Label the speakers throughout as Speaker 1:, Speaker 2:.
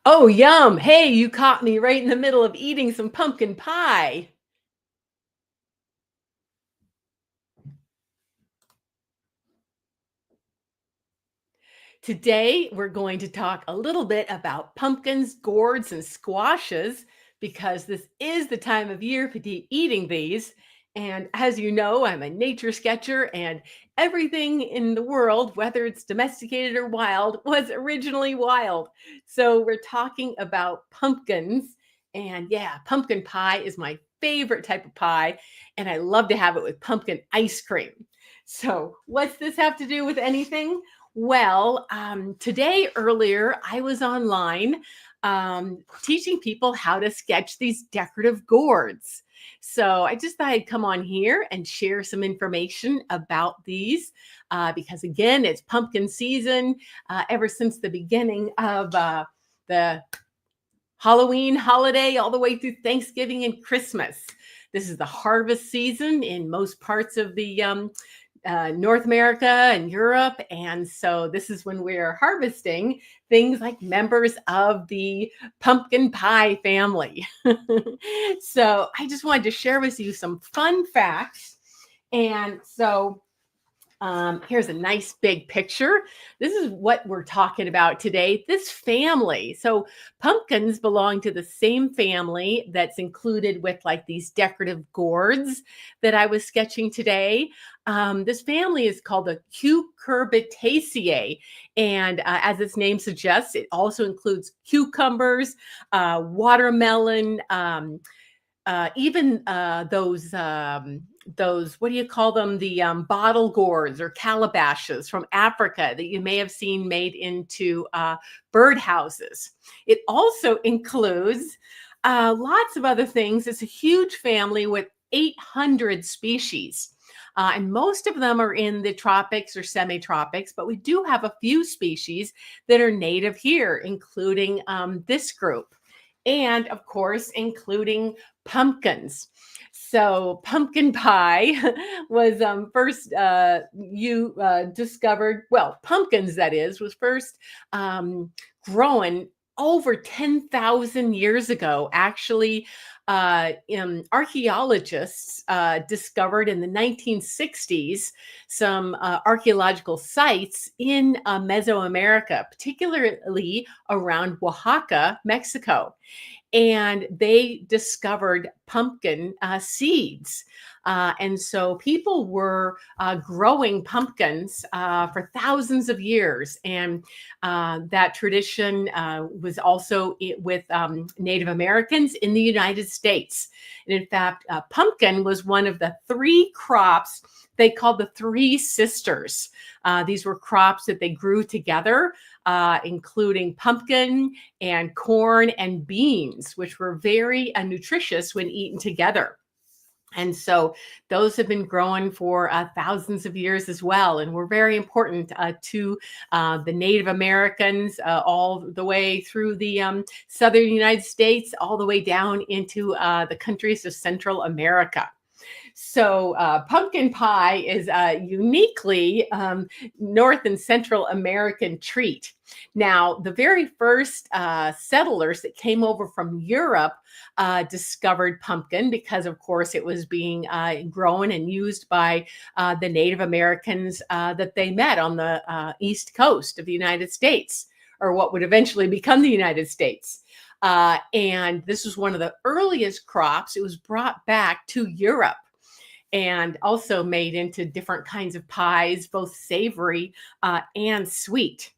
Speaker 1: Oh, yum. Hey, you caught me right in the middle of eating some pumpkin pie. Today, we're going to talk a little bit about pumpkins, gourds, and squashes because this is the time of year to be eating these. And as you know, I'm a nature sketcher, and everything in the world, whether it's domesticated or wild, was originally wild. So, we're talking about pumpkins. And yeah, pumpkin pie is my favorite type of pie, and I love to have it with pumpkin ice cream. So, what's this have to do with anything? Well, today earlier, I was online teaching people how to sketch these decorative gourds. So I just thought I'd come on here and share some information about these because, again, it's pumpkin season ever since the beginning of the Halloween holiday all the way through Thanksgiving and Christmas. This is the harvest season in most parts of the North America and Europe. And so this is when we're harvesting things like members of the pumpkin pie family. So I just wanted to share with you some fun facts. And so here's a nice big picture. This is what we're talking about today. This family. So pumpkins belong to the same family that's included with like these decorative gourds that I was sketching today. This family is called the Cucurbitaceae. And as its name suggests, it also includes cucumbers, watermelon, even those, what do you call them, the bottle gourds or calabashes from Africa that you may have seen made into birdhouses. It also includes lots of other things. It's a huge family with 800 species. And most of them are in the tropics or semi-tropics, but we do have a few species that are native here, including this group. And of course, including pumpkins. So pumpkin pie was first you discovered, well, pumpkins that is, was first grown over 10,000 years ago. Actually, archaeologists discovered in the 1960s some archaeological sites in Mesoamerica, particularly around Oaxaca, Mexico, and they discovered pumpkin seeds. And so people were growing pumpkins for thousands of years. And that tradition was also with Native Americans in the United States. And in fact, pumpkin was one of the three crops they called the Three Sisters. These were crops that they grew together, including pumpkin and corn and beans, which were very nutritious when eaten together. And so those have been growing for thousands of years as well, and were very important to the Native Americans all the way through the southern United States, all the way down into the countries of Central America. So pumpkin pie is a uniquely North and Central American treat. Now, the very first settlers that came over from Europe discovered pumpkin because, of course, it was being grown and used by the Native Americans that they met on the East Coast of the United States, or what would eventually become the United States. And this was one of the earliest crops. It was brought back to Europe and also made into different kinds of pies, both savory and sweet.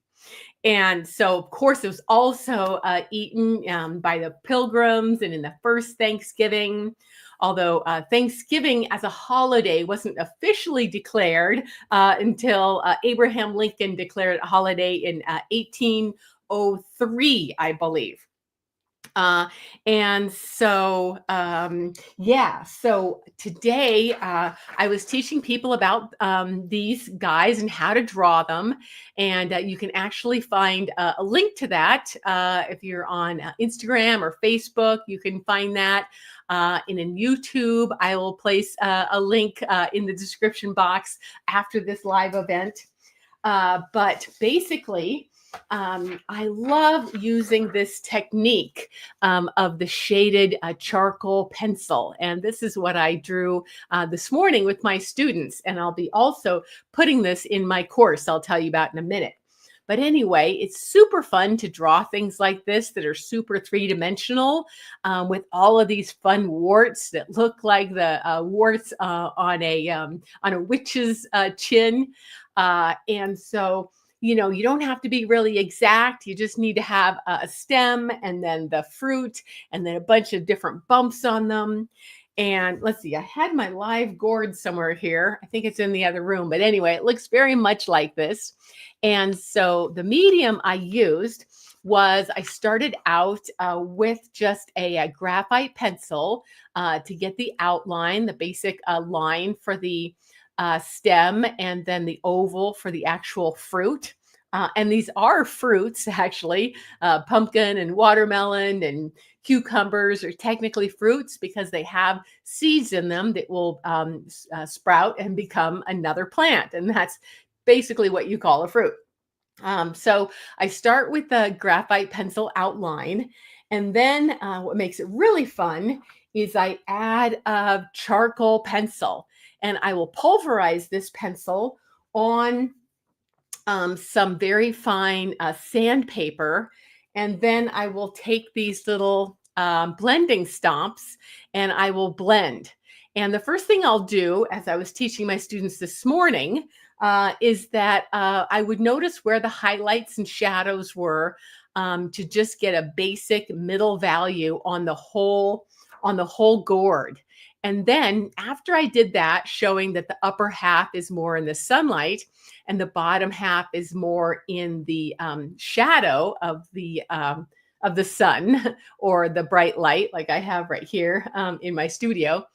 Speaker 1: And so, of course, it was also eaten by the Pilgrims and in the first Thanksgiving. Although Thanksgiving as a holiday wasn't officially declared until Abraham Lincoln declared it a holiday in 1803, I believe. And so, yeah, so today I was teaching people about these guys and how to draw them. And you can actually find a link to that if you're on Instagram or Facebook. You can find that in YouTube. I will place a link in the description box after this live event. But basically, I love using this technique of the shaded charcoal pencil. And this is what I drew this morning with my students. And I'll be also putting this in my course I'll tell you about in a minute. But anyway, it's super fun to draw things like this that are super three-dimensional with all of these fun warts that look like the warts on a witch's chin. And so, you don't have to be really exact. You just need to have a stem and then the fruit and then a bunch of different bumps on them. And let's see, I had my live gourd somewhere here. I think it's in the other room. But anyway, it looks very much like this. And so the medium I used was I started out with just a graphite pencil to get the outline, the basic line for the stem, and then the oval for the actual fruit. And these are fruits, actually. Pumpkin and watermelon and cucumbers are technically fruits because they have seeds in them that will sprout and become another plant. And that's basically what you call a fruit. So I start with the graphite pencil outline. And then what makes it really fun is I add a charcoal pencil. And I will pulverize this pencil on some very fine sandpaper. And then I will take these little blending stomps and I will blend. And the first thing I'll do, as I was teaching my students this morning, is that I would notice where the highlights and shadows were to just get a basic middle value on the whole gourd. And then after I did that, showing that the upper half is more in the sunlight and the bottom half is more in the shadow of the sun or the bright light, like I have right here in my studio.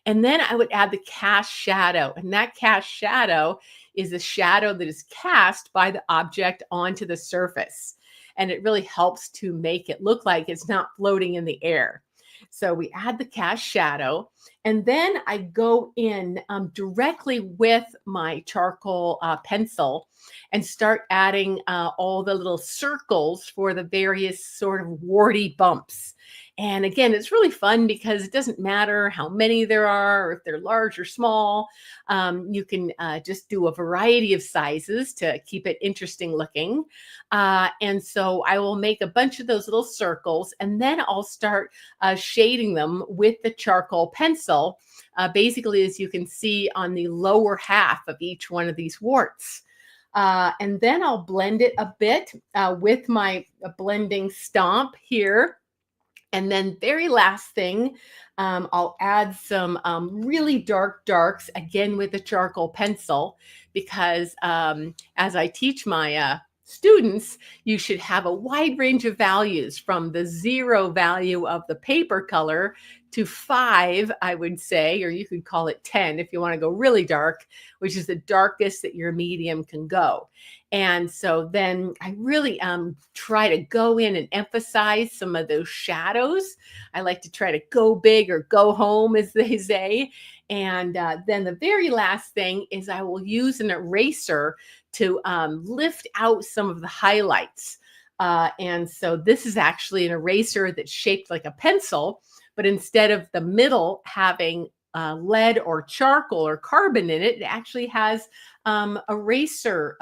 Speaker 1: And then I would add the cast shadow. And that cast shadow is a shadow that is cast by the object onto the surface. And it really helps to make it look like it's not floating in the air. So we add the cast shadow, and then I go in directly with my charcoal pencil and start adding all the little circles for the various sort of warty bumps. And again, it's really fun because it doesn't matter how many there are, or if they're large or small. You can just do a variety of sizes to keep it interesting looking. And so I will make a bunch of those little circles, and then I'll start shading them with the charcoal pencil, basically, as you can see on the lower half of each one of these warts. And then I'll blend it a bit with my blending stomp here. And then very last thing, I'll add some really dark darks, again with the charcoal pencil, because as I teach my students, you should have a wide range of values from the 0 value of the paper color to 5, I would say, or you could call it 10 if you want to go really dark, which is the darkest that your medium can go. And so then I really try to go in and emphasize some of those shadows. I like to try to go big or go home, as they say. And then the very last thing is I will use an eraser to lift out some of the highlights. And so this is actually an eraser that's shaped like a pencil, but instead of the middle having lead or charcoal or carbon in it, it actually has eraser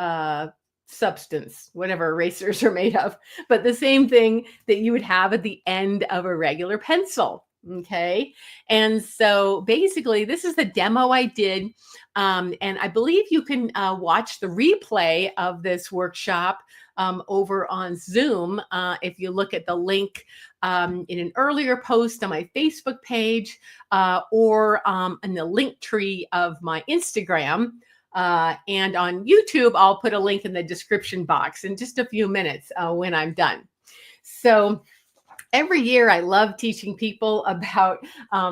Speaker 1: substance, whatever erasers are made of, but the same thing that you would have at the end of a regular pencil. Okay. And so basically this is the demo I did. And I believe you can watch the replay of this workshop over on Zoom. If you look at the link in an earlier post on my Facebook page or in the link tree of my Instagram. And on YouTube, I'll put a link in the description box in just a few minutes when I'm done. So every year, I love teaching people about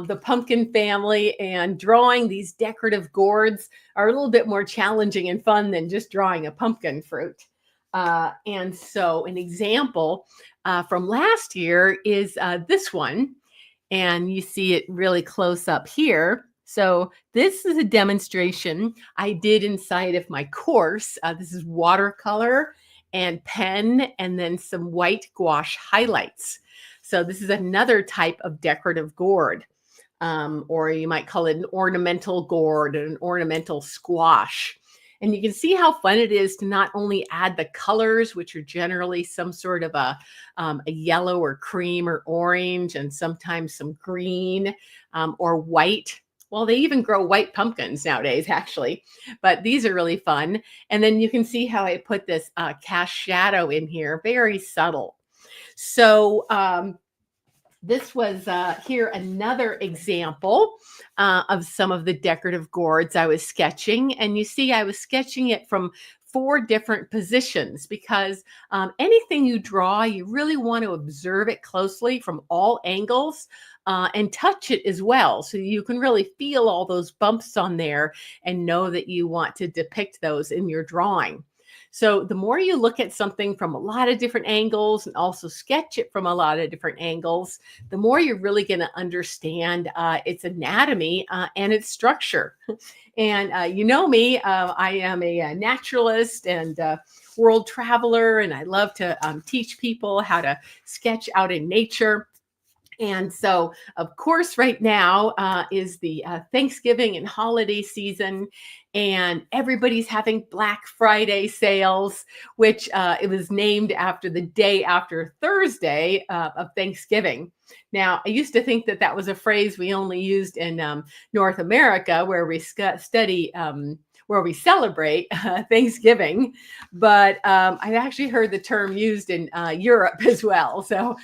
Speaker 1: the pumpkin family, and drawing these decorative gourds are a little bit more challenging and fun than just drawing a pumpkin fruit. And so an example from last year is this one, and you see it really close up here. So this is a demonstration I did inside of my course. This is watercolor and pen and then some white gouache highlights. So this is another type of decorative gourd, or you might call it an ornamental gourd and an ornamental squash. And you can see how fun it is to not only add the colors, which are generally some sort of a yellow or cream or orange, and sometimes some green or white. Well, they even grow white pumpkins nowadays, actually, but these are really fun. And then you can see how I put this cast shadow in here, very subtle. So this was here another example of some of the decorative gourds I was sketching. And you see, I was sketching it from 4 different positions because anything you draw, you really want to observe it closely from all angles and touch it as well. So you can really feel all those bumps on there and know that you want to depict those in your drawing. So the more you look at something from a lot of different angles and also sketch it from a lot of different angles, the more you're really going to understand its anatomy and its structure. And you know me, I am a naturalist and world traveler, and I love to teach people how to sketch out in nature. And so, of course, right now is the Thanksgiving and holiday season, and everybody's having Black Friday sales, which it was named after the day after Thursday of Thanksgiving. Now, I used to think that that was a phrase we only used in North America, where we study. Where we celebrate Thanksgiving, but I've actually heard the term used in Europe as well. So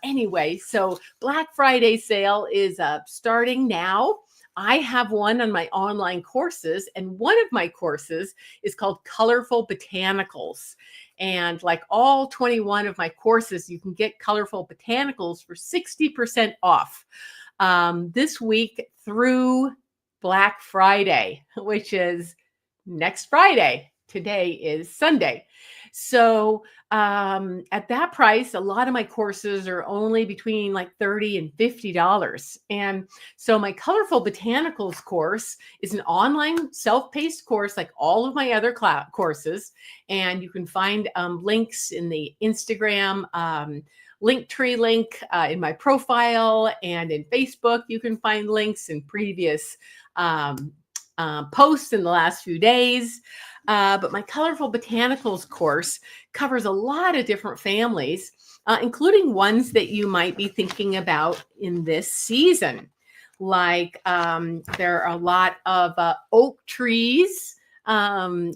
Speaker 1: anyway, so Black Friday sale is starting now. I have one on my online courses, and one of my courses is called Colorful Botanicals. And like all 21 of my courses, you can get Colorful Botanicals for 60% off this week through Black Friday, which is next Friday. Today is Sunday. So at that price, a lot of my courses are only between like $30 and $50. And so my Colorful Botanicals course is an online self-paced course like all of my other courses. And you can find links in the Instagram Linktree link in my profile, and in Facebook, you can find links in previous posts in the last few days. But my Colorful Botanicals course covers a lot of different families, including ones that you might be thinking about in this season. Like there are a lot of oak trees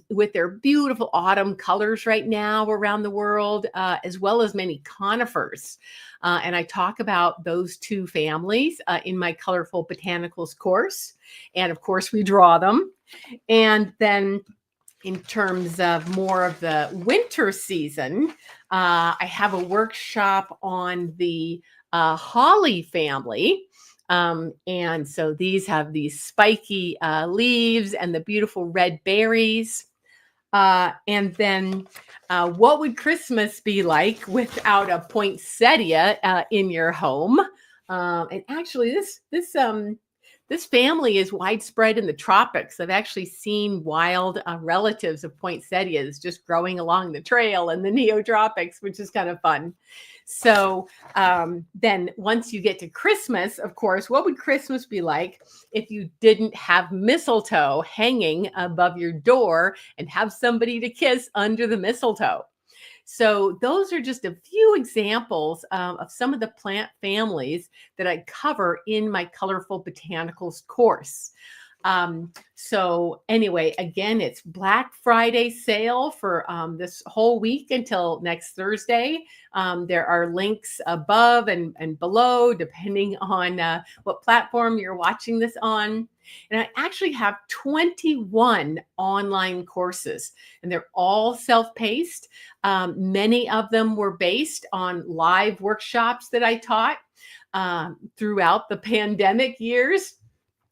Speaker 1: with their beautiful autumn colors right now around the world, as well as many conifers. And I talk about those 2 families in my Colorful Botanicals course. And of course, we draw them. And then in terms of more of the winter season, I have a workshop on the holly family. And so these have these spiky leaves and the beautiful red berries. And then what would Christmas be like without a poinsettia in your home? And actually, this family is widespread in the tropics. I've actually seen wild relatives of poinsettias just growing along the trail in the neotropics, which is kind of fun. So then once you get to Christmas, of course, what would Christmas be like if you didn't have mistletoe hanging above your door and have somebody to kiss under the mistletoe? So those are just a few examples of some of the plant families that I cover in my Colorful Botanicals course. So anyway, again, it's Black Friday sale for this whole week until next Thursday. There are links above and below, depending on what platform you're watching this on. And I actually have 21 online courses, and they're all self-paced. Many of them were based on live workshops that I taught throughout the pandemic years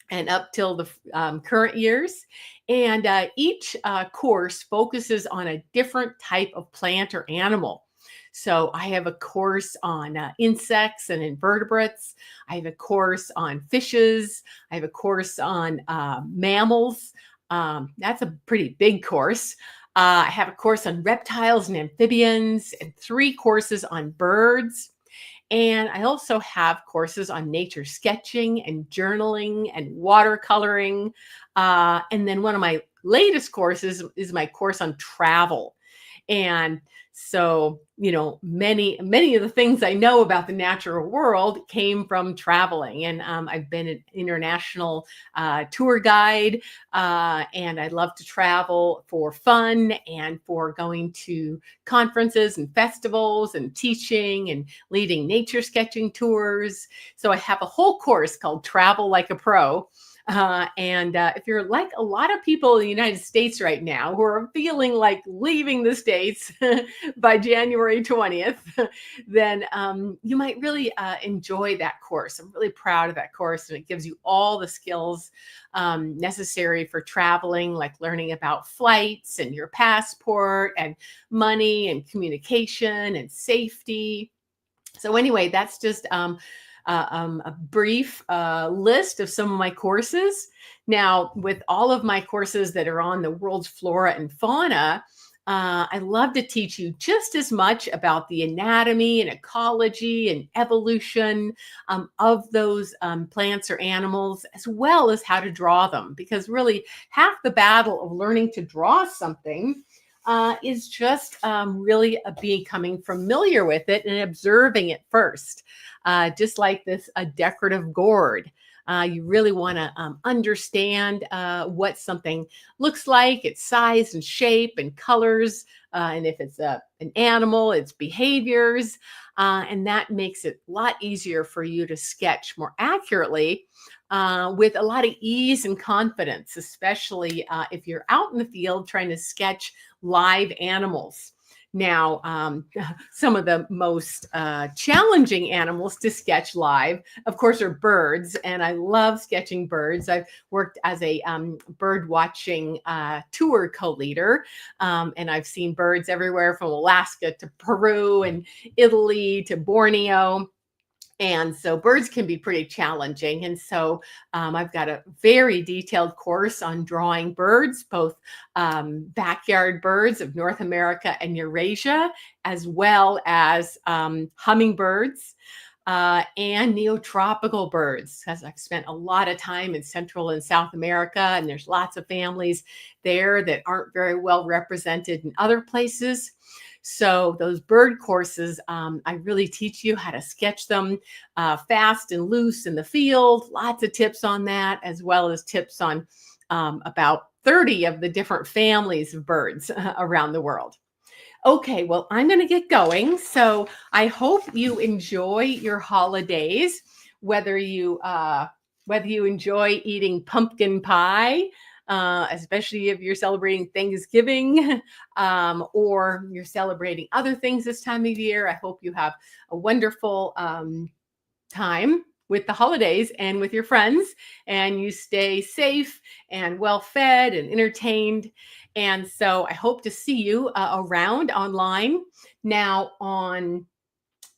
Speaker 1: and up till the current years. And each course focuses on a different type of plant or animal. So I have a course on insects and invertebrates. I have a course on fishes. I have a course on mammals. That's a pretty big course. I have a course on reptiles and amphibians, and 3 courses on birds. And I also have courses on nature sketching and journaling and watercoloring. And then one of my latest courses is my course on travel. And so, many of the things I know about the natural world came from traveling. And I've been an international tour guide, and I love to travel for fun and for going to conferences and festivals and teaching and leading nature sketching tours. So I have a whole course called Travel Like a Pro. And if you're like a lot of people in the United States right now who are feeling like leaving the States by January 20th, then you might really enjoy that course. I'm really proud of that course, and it gives you all the skills necessary for traveling, like learning about flights and your passport and money and communication and safety. So anyway, that's just a brief list of some of my courses. Now, with all of my courses that are on the world's flora and fauna, I love to teach you just as much about the anatomy and ecology and evolution of those plants or animals, as well as how to draw them. Because really, half the battle of learning to draw something is just really becoming familiar with it and observing it first. Just like this a decorative gourd. You really want to understand what something looks like, its size and shape and colors, and if it's an animal, its behaviors. And that makes it a lot easier for you to sketch more accurately with a lot of ease and confidence, especially if you're out in the field trying to sketch live animals. Now, some of the most challenging animals to sketch live, of course, are birds. And I love sketching birds. I've worked as a bird watching tour co-leader. And I've seen birds everywhere from Alaska to Peru and Italy to Borneo. And so birds can be pretty challenging. And so I've got a very detailed course on drawing birds, both backyard birds of North America and Eurasia, as well as hummingbirds and neotropical birds, because I've spent a lot of time in Central and South America, and there's lots of families there that aren't very well represented in other places. So those bird courses, I really teach you how to sketch them fast and loose in the field. Lots of tips on that, as well as tips on about 30 of the different families of birds around the world. Okay, well, I'm going to get going. So I hope you enjoy your holidays, whether you enjoy eating pumpkin pie, especially if you're celebrating Thanksgiving, or you're celebrating other things this time of year. I hope you have a wonderful time with the holidays and with your friends, and you stay safe and well fed and entertained. And so I hope to see you around online. Now on,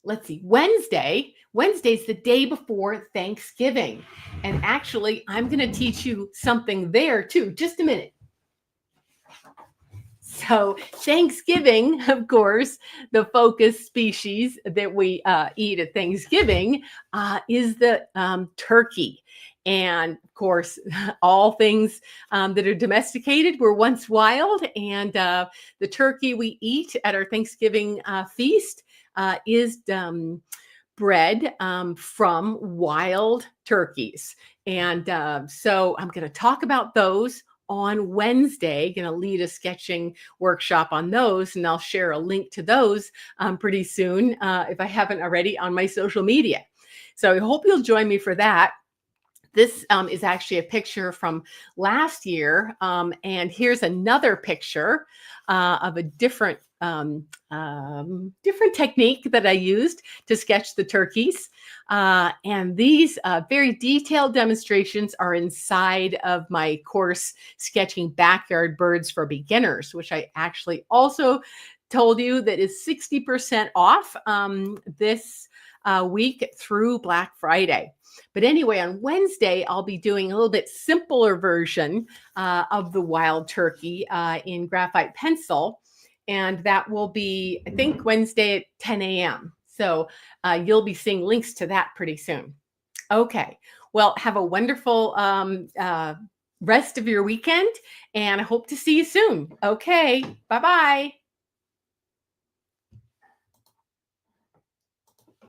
Speaker 1: let's see, Wednesday's the day before Thanksgiving. And actually, I'm going to teach you something there too. Just a minute. So Thanksgiving, of course, the focus species that we eat at Thanksgiving is the turkey. And of course, all things that are domesticated were once wild. And the turkey we eat at our Thanksgiving feast is bred from wild turkeys. And so I'm going to talk about those on Wednesday. Going to lead a sketching workshop on those, and I'll share a link to those pretty soon if I haven't already on my social media. So I hope you'll join me for that. This is actually a picture from last year, and here's another picture of a different technique that I used to sketch the turkeys. And these very detailed demonstrations are inside of my course, Sketching Backyard Birds for Beginners, which I actually also told you that is 60% off this week through Black Friday. But anyway, on Wednesday, I'll be doing a little bit simpler version of the wild turkey in graphite pencil. And that will be, I think, Wednesday at 10 a.m. So you'll be seeing links to that pretty soon. Okay. Well, have a wonderful rest of your weekend, and I hope to see you soon. Okay. Bye-bye.